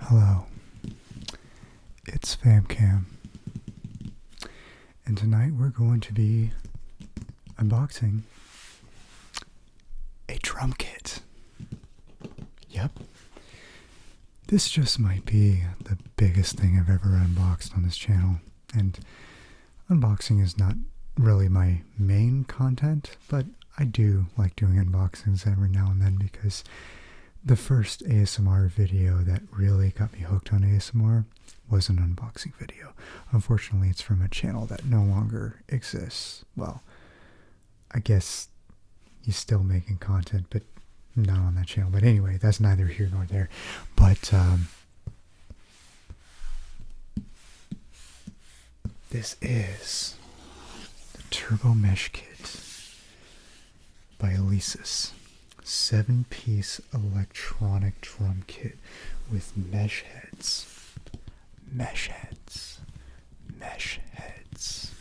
Hello, it's FamCam, and tonight we're going to be unboxing a drum kit. Yep, this just might be the biggest thing I've ever unboxed on this channel, and unboxing is not really my main content, but I do like doing unboxings every now and then because the first ASMR video that really got me hooked on ASMR was an unboxing video. Unfortunately, it's from a channel that no longer exists. Well, I guess he's still making content, but not on that channel. But anyway, that's neither here nor there. But this is the Turbo Mesh Kit by Alesis. 7-piece electronic drum kit with mesh heads. Mesh heads. Mesh heads.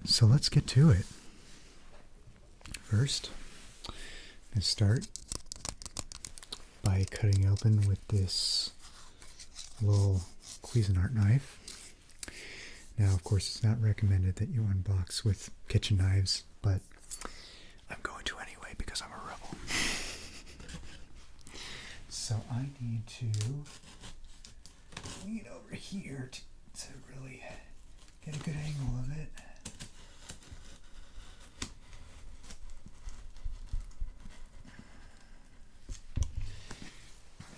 So let's get to it. First, I'm going to start by cutting open with this little Cuisinart knife. Now, of course, it's not recommended that you unbox with kitchen knives, but I'm going to anyway because I'm a rebel. So I need to lean over here to really get a good angle of it.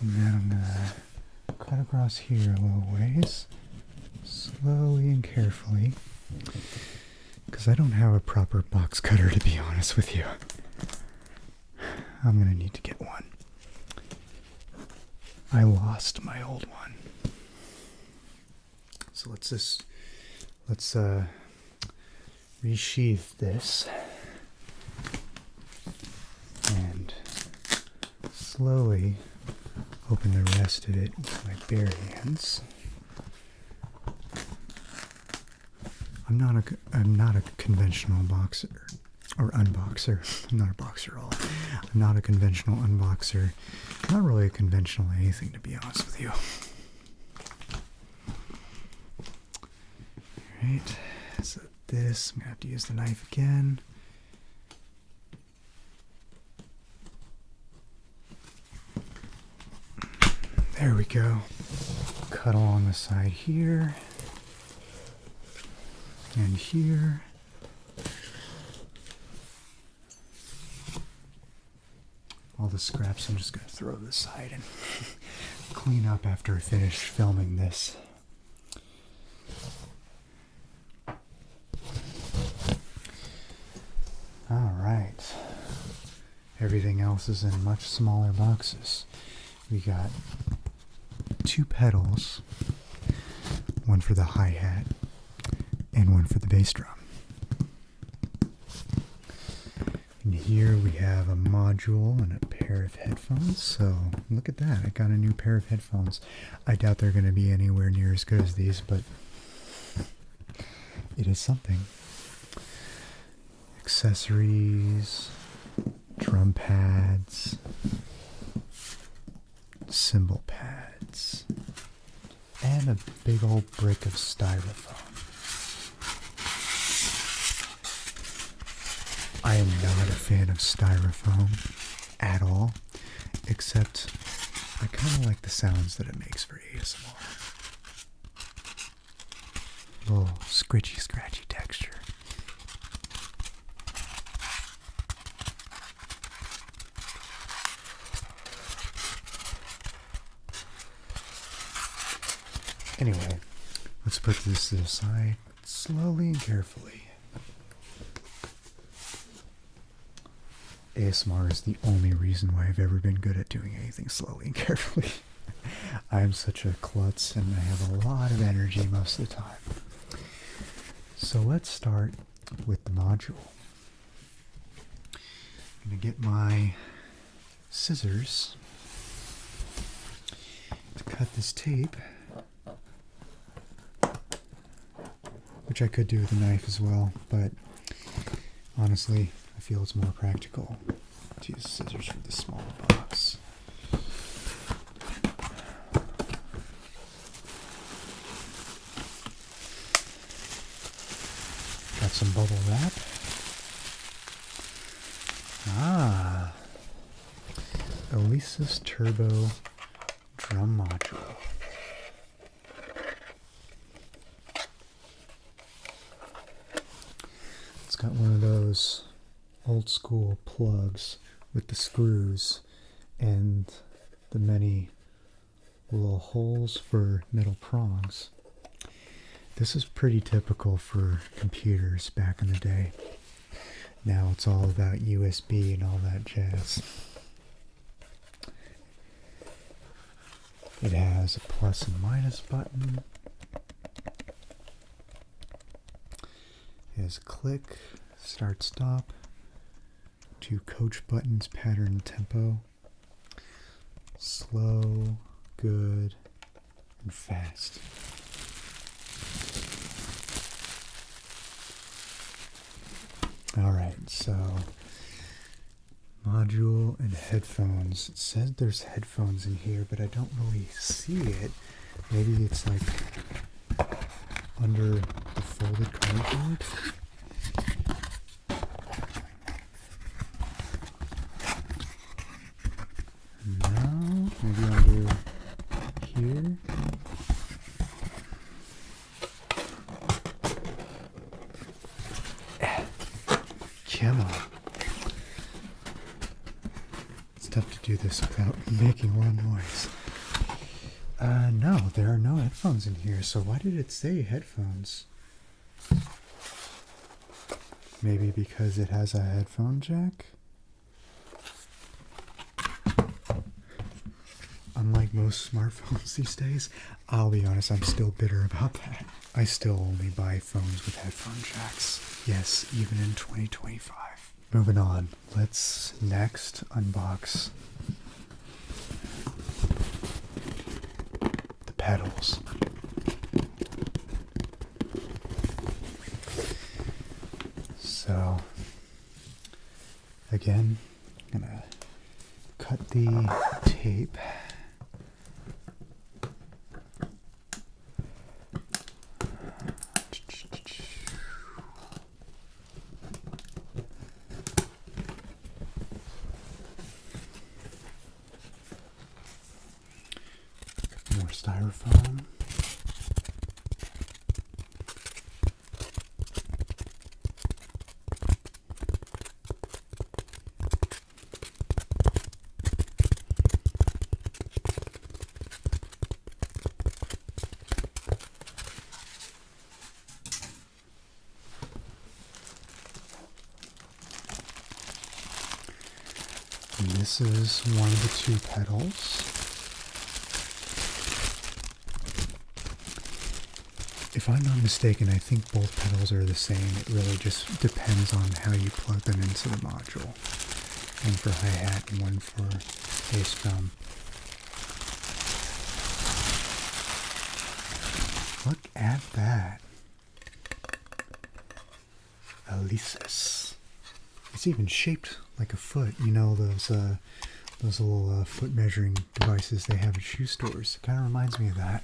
And then I'm going to cut across here a little ways, slowly and carefully. Because I don't have a proper box cutter, to be honest with you. I'm going to need to get one. I lost my old one. So let's resheath this and slowly open the rest of it with my bare hands. I'm not a conventional boxer or unboxer. I'm not a boxer at all. I'm not a conventional unboxer. I'm not really a conventional anything, to be honest with you. Alright, so this, I'm going to have to use the knife again. There we go. Cut along the side here. And here. All the scraps I'm just going to throw to the side and clean up after I finish filming this. Alright. Everything else is in much smaller boxes. We got 2 pedals, one for the hi-hat and one for the bass drum. And here we have a module and a pair of headphones. So look at that, I got a new pair of headphones. I doubt they're going to be anywhere near as good as these, but it is something. Accessories, drum pads, cymbal pads, and a big old brick of styrofoam. I am not a fan of styrofoam at all, except I kind of like the sounds that it makes for ASMR. A little scratchy texture. Anyway, let's put this to the side slowly and carefully. ASMR is the only reason why I've ever been good at doing anything slowly and carefully. I am such a klutz and I have a lot of energy most of the time. So let's start with the module. I'm going to get my scissors to cut this tape, which I could do with a knife as well, but honestly, I feel it's more practical to use scissors for the smaller box. some bubble wrap. Ah, Alesis Turbo Drum Module. It's got one of those old school plugs with the screws and the many little holes for metal prongs. This is pretty typical for computers back in the day. Now it's all about USB and all that jazz. It has a plus and minus button. It has click, start, stop, 2 coach buttons, pattern, tempo, slow, good, and fast. Alright, so module and headphones. It says there's headphones in here, but I don't really see it. Maybe it's like under the folded cardboard. No, maybe under here. Come on. It's tough to do this without making a lot of noise. No, there are no headphones in here, so why did it say headphones? Maybe because it has a headphone jack? Unlike most smartphones these days, I'll be honest, I'm still bitter about that. I still only buy phones with headphone jacks. Yes, even in 2025. Moving on, let's next unbox the pedals. So, again, I'm gonna cut the tape. More styrofoam. And this is one of the 2 pedals. If I'm not mistaken, I think both pedals are the same. It really just depends on how you plug them into the module. One for hi-hat and one for bass drum. Look at that. Alesis. It's even shaped like a foot. You know those little foot measuring devices they have at shoe stores. It kind of reminds me of that.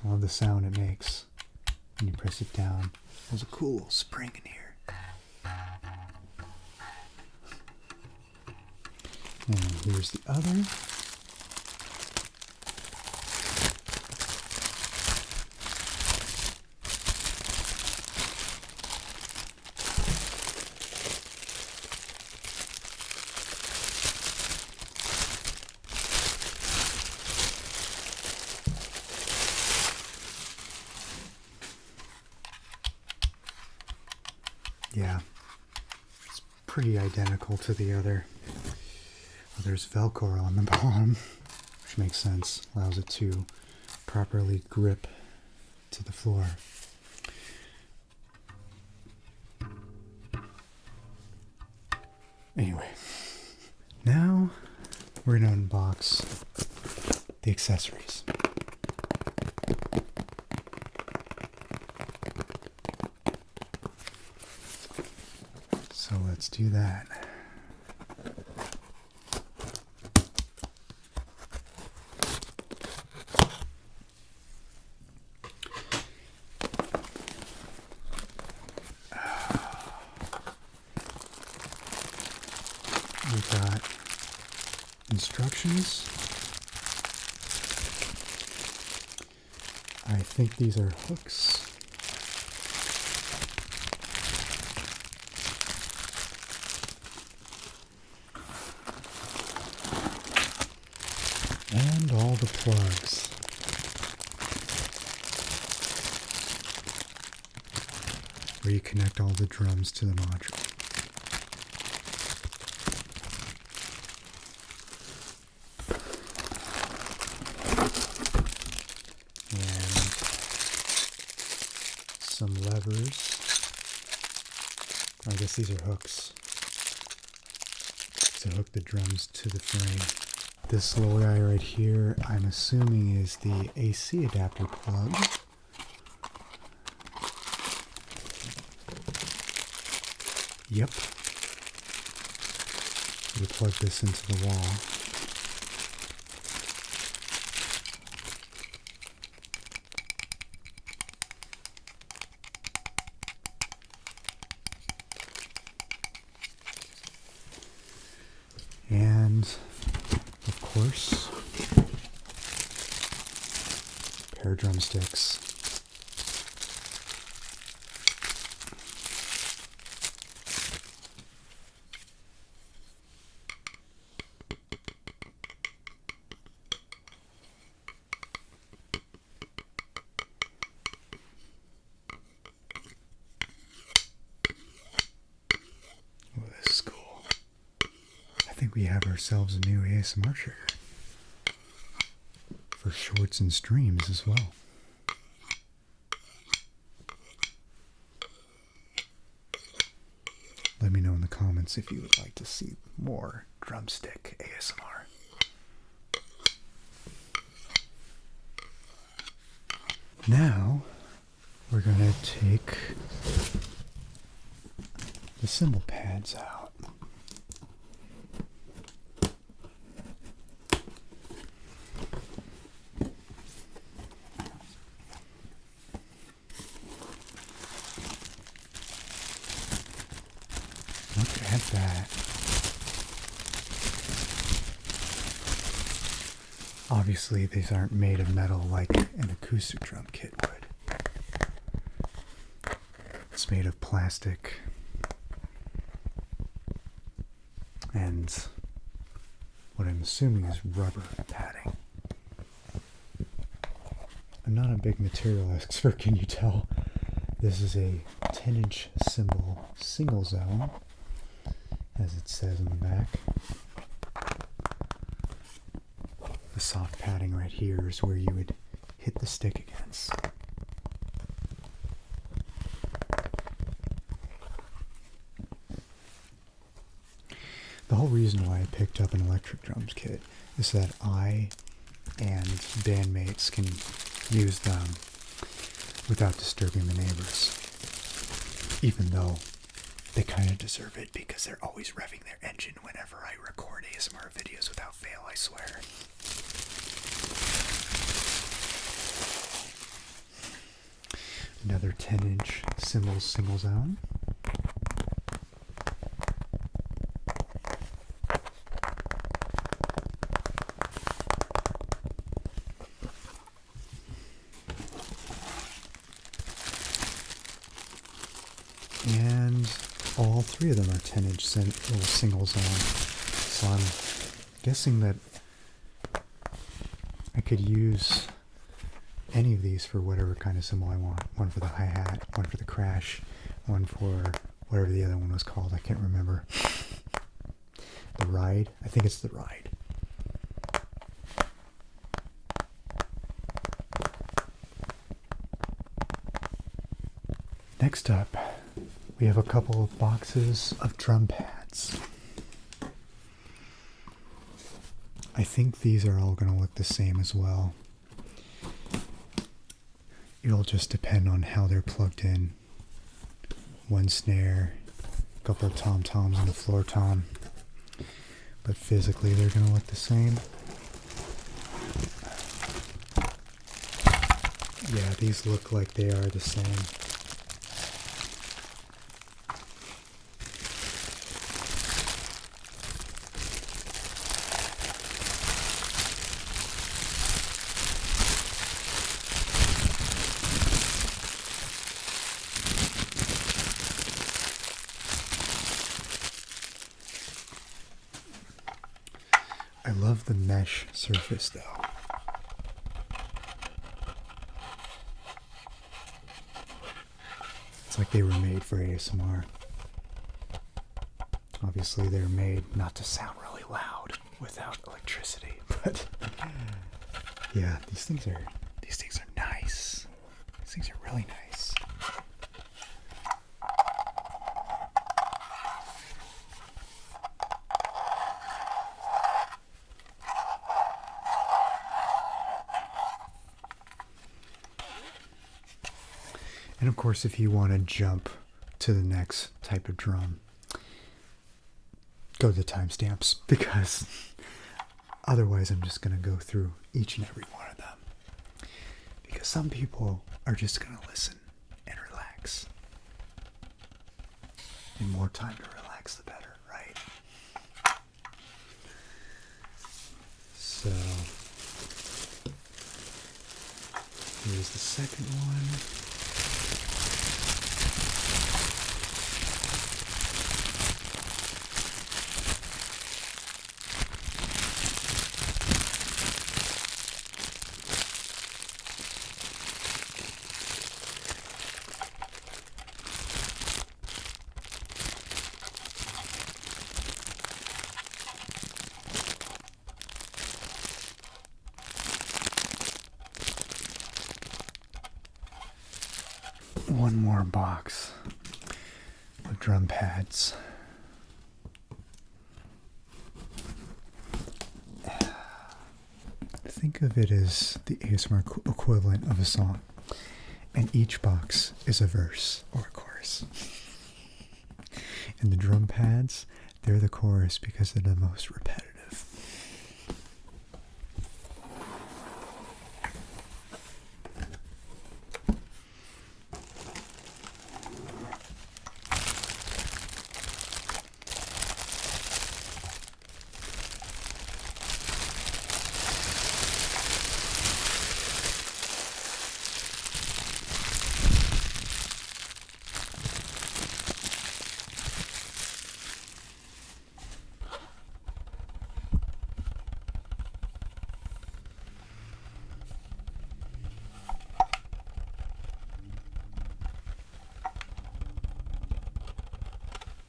I love the sound it makes when you press it down. There's a cool little spring in here. And here's the other. Yeah, it's pretty identical to the other. Well, there's Velcro on the bottom, which makes sense. Allows it to properly grip to the floor. Anyway, now we're going to unbox the accessories. So let's do that. instructions. I think these are hooks. And all the plugs. Where you connect all the drums to the module. And some levers. I guess these are hooks to hook the drums to the frame. This little guy right here, I'm assuming is the AC adapter plug. Yep. We plug this into the wall. And of course, a pair of drumsticks. Oh, this is cool. I think we have ourselves a new ASMR trigger for shorts and streams as well. Let me know in the comments if you would like to see more drumstick ASMR. Now we're going to take the cymbal pads out. Look at that. Obviously, these aren't made of metal like an acoustic drum kit would. It's made of plastic and what I'm assuming is rubber padding. I'm not a big material expert, can you tell? This is a 10-inch cymbal single zone, as it says in the back. The soft padding right here is where you would hit the stick against. The whole reason why I picked up an electric drums kit is that I and bandmates can use them without disturbing the neighbors. Even though they kind of deserve it because they're always revving their engine whenever I record ASMR videos without fail, I swear. Another 10-inch Cymbals single zone. And all three of them are 10-inch little single zone. So I'm guessing that I could use any of these for whatever kind of cymbal I want. One for the hi-hat, one for the crash, one for whatever the other one was called. I can't remember. The ride? I think it's the ride. Next up, we have a couple of boxes of drum pads. I think these are all going to look the same as well. It'll just depend on how they're plugged in. One snare, a couple of tom-toms and a floor tom. But physically they're going to look the same. Yeah, these look like they are the same. love the mesh surface though. It's like they were made for ASMR. Obviously they're made not to sound really loud without electricity, but yeah, these things are nice. These things are really nice. And of course, if you want to jump to the next type of drum, go to the timestamps, because otherwise I'm just going to go through each and every one of them. Because some people are just going to listen and relax. And more time to relax, the better, right? So, here's the second one. One more box of drum pads. Think of it as the ASMR equivalent of a song, and each box is a verse or a chorus. And the drum pads, they're the chorus because they're the most repetitive.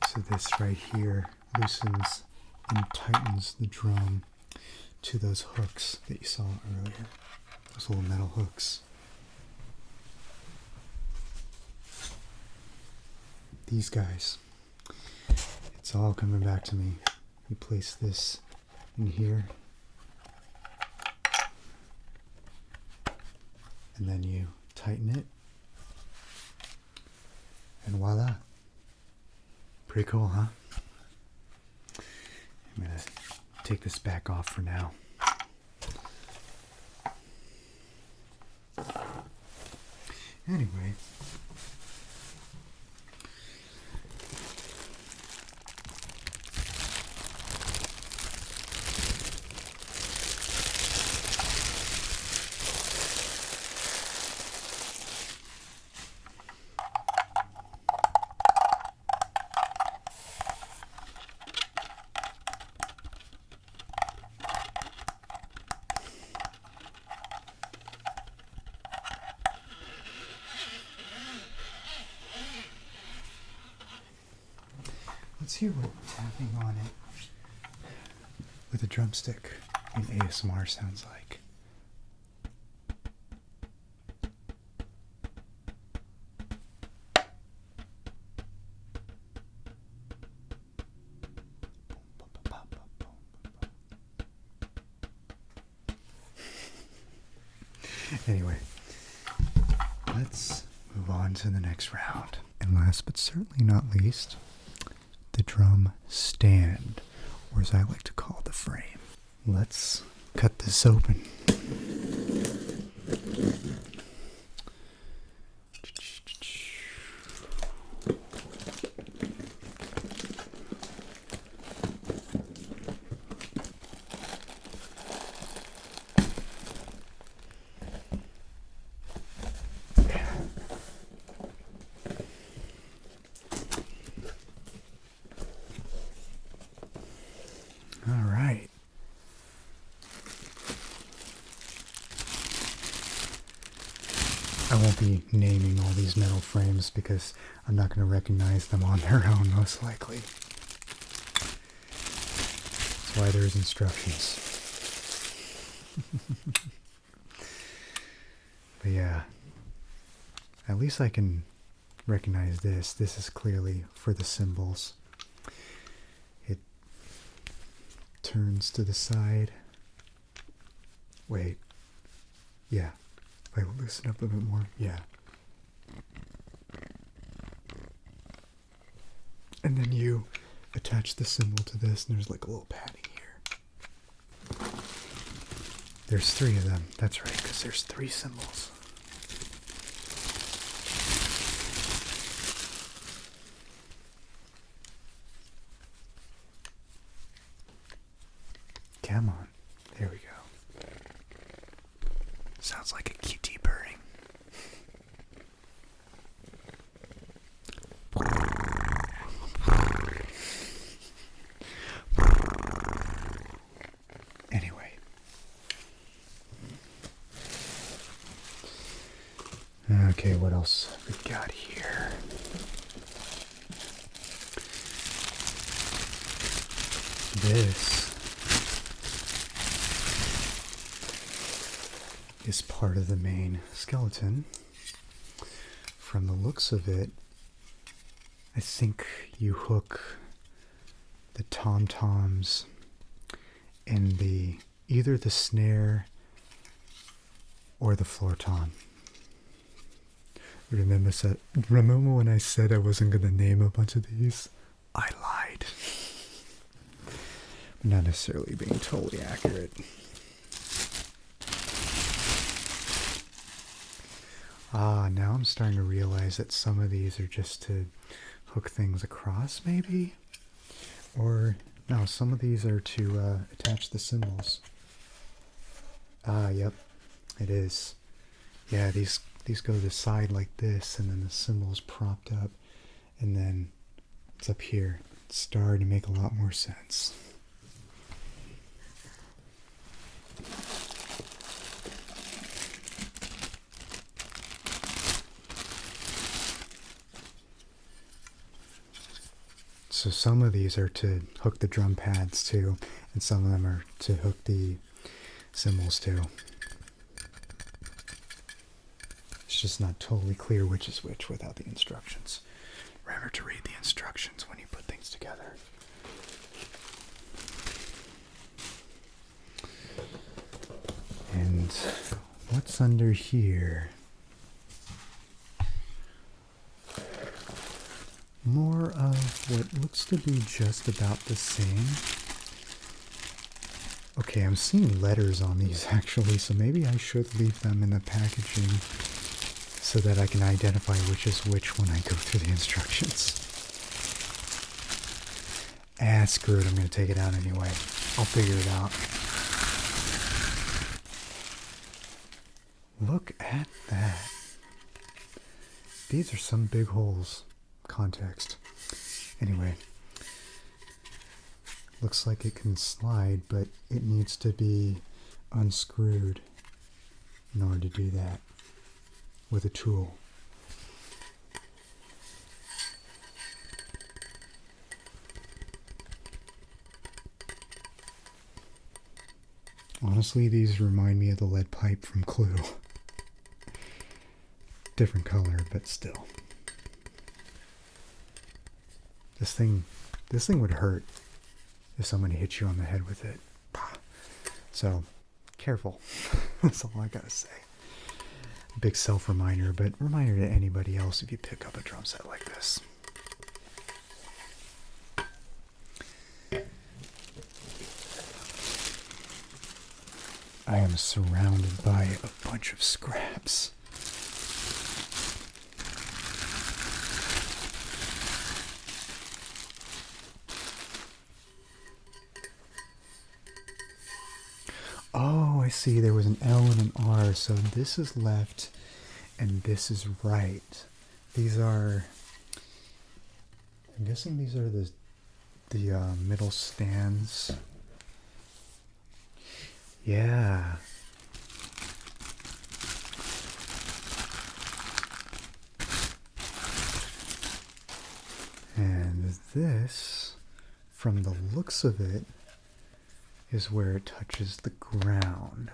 So this right here loosens and tightens the drum to those hooks that you saw earlier. Those little metal hooks. These guys. It's all coming back to me. You place this in here. And then you tighten it. And voila. Pretty cool, huh? I'm going to take this back off for now. Anyway. Let's hear what tapping on it with a drumstick in ASMR sounds like. Anyway, let's move on to the next round. And last but certainly not least, the drum stand, or as I like to call the frame. Let's cut this open. All right. I won't be naming all these metal frames because I'm not going to recognize them on their own, most likely. That's why there's instructions. But yeah, at least I can recognize this. This is clearly for the cymbals. It turns to the side. Wait. Yeah. If I loosen up a bit more. Yeah. And then you attach the cymbal to this, and there's like a little padding here. There's 3 of them. That's right, because there's 3 cymbals. Come on. There we go. Sounds like a QT purring. Anyway. Okay, what else we got here? This is part of the main skeleton. From the looks of it, I think you hook the tom-toms in either the snare or the floor tom. Remember when I said I wasn't going to name a bunch of these? I lied. Not necessarily being totally accurate. Now I'm starting to realize that some of these are just to hook things across, maybe? Or, no, some of these are to attach the cymbals. Yep, it is. Yeah, these go to the side like this, and then the cymbals propped up, and then it's up here. It's starting to make a lot more sense. So some of these are to hook the drum pads to, and some of them are to hook the cymbals to. It's just not totally clear which is which without the instructions. Remember to read the instructions when you put things together. And what's under here? More of what looks to be just about the same. Okay, I'm seeing letters on these actually, so maybe I should leave them in the packaging so that I can identify which is which when I go through the instructions. Screw it, I'm going to take it out anyway. I'll figure it out. Look at that. These are some big holes. Context. Anyway, looks like it can slide, but it needs to be unscrewed in order to do that with a tool. Honestly, these remind me of the lead pipe from Clue. Different color, but still. This thing would hurt if somebody hit you on the head with it. So, careful. That's all I gotta say. Big self-reminder, but reminder to anybody else if you pick up a drum set like this. I am surrounded by a bunch of scraps. Oh, I see. There was an L and an R, so this is left and this is right. These are, I'm guessing these are the middle stands. Yeah. this, from the looks of it, is where it touches the ground.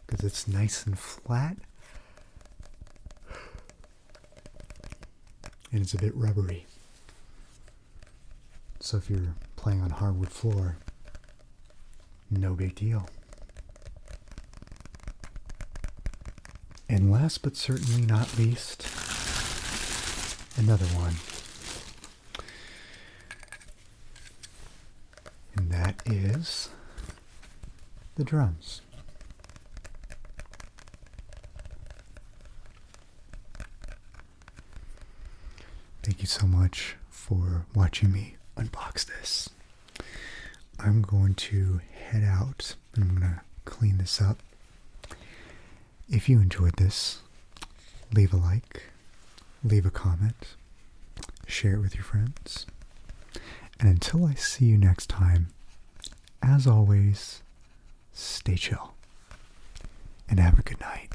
Because it's nice and flat. And it's a bit rubbery. So if you're playing on hardwood floor, no big deal. And last but certainly not least, another one. And that is the drums. Thank you so much for watching me unbox this. I'm going to head out and I'm going to clean this up. If you enjoyed this, leave a like, leave a comment, share it with your friends. And until I see you next time, as always, stay chill and have a good night.